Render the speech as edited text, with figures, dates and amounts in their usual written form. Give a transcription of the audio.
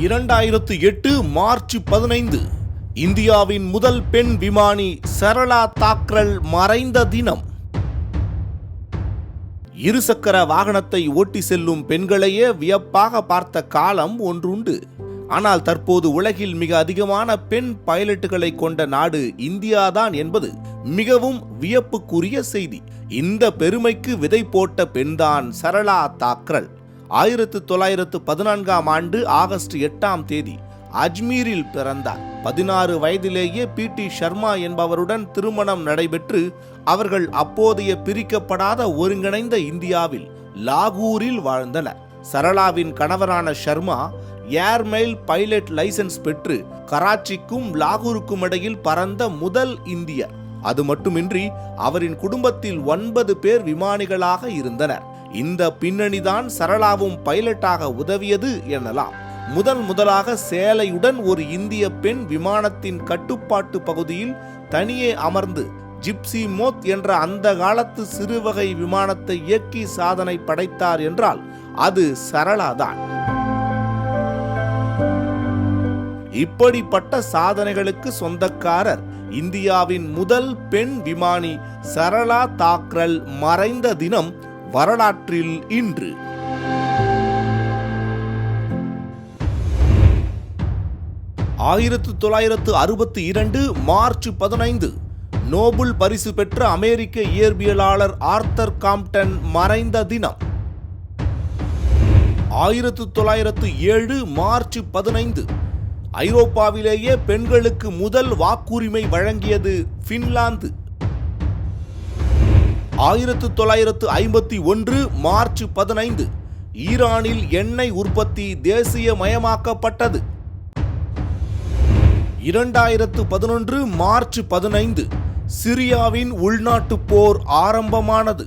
2008 March 15 இந்தியாவின் முதல் பெண் விமானி சரளா தாக்ரல் மறைந்த தினம். இருசக்கர வாகனத்தை ஓட்டி செல்லும் பெண்களையே வியப்பாக பார்த்த காலம் ஒன்றுண்டு. ஆனால் தற்போது உலகில் மிக அதிகமான பெண் பைலட்டுகளை கொண்ட நாடு இந்தியாதான் என்பது மிகவும் வியப்புக்குரிய செய்தி. இந்த பெருமைக்கு விதை போட்ட பெண்தான் சரளா தாக்ரல். 1914ஆம் ஆண்டு ஆகஸ்ட் 8ஆம் தேதி அஜ்மீரில் பிறந்தார். 16 வயதிலேயே பி.டி. சர்மா என்பவருடன் திருமணம் நடைபெற்று அவர்கள் அப்போதைய பிரிக்கப்படாத ஒருங்கிணைந்த இந்தியாவில் லாகூரில் வாழ்ந்தனர். சரளாவின் கணவரான சர்மா ஏர்மெயில் பைலட் லைசன்ஸ் பெற்று கராச்சிக்கும் லாகூருக்கும் இடையில் பறந்த முதல் இந்தியர். அது மட்டுமின்றி அவரின் குடும்பத்தில் 9 பேர் விமானிகளாக இருந்தனர். இந்த பின்னணிதான் சரளாவும் பைலட்டாக உதவியது எனலாம். முதலாக சேலையுடன் ஒரு இந்திய பெண் விமானத்தின் கட்டுப்பாட்டு பகுதியில் தனியே அமர்ந்து ஜிப்சி மோத் என்ற அந்த காலத்து சிறுவகை விமானத்தை இயக்கி சாதனை படைத்தார் என்றால் அது சரளாதான். இப்படிப்பட்ட சாதனைகளுக்கு சொந்தக்காரர் இந்தியாவின் முதல் பெண் விமானி சரளா தாக்ரல் மறைந்த தினம் வரலாற்றில் இன்று. ஆயிரத்து 1962 மார்ச் 15 நோபல் பரிசு பெற்ற அமெரிக்க இயற்பியலாளர் ஆர்தர் காம்ப்டன் மறைந்த தினம். 1907 மார்ச் 15 ஐரோப்பாவிலேயே பெண்களுக்கு முதல் வாக்குரிமை வழங்கியது பின்லாந்து. 1951 மார்ச் 15 ஈரானில் எண்ணெய் உற்பத்தி தேசியமயமாக்கப்பட்டது. 2011 மார்ச் 15 சிரியாவின் உள்நாட்டு போர் ஆரம்பமானது.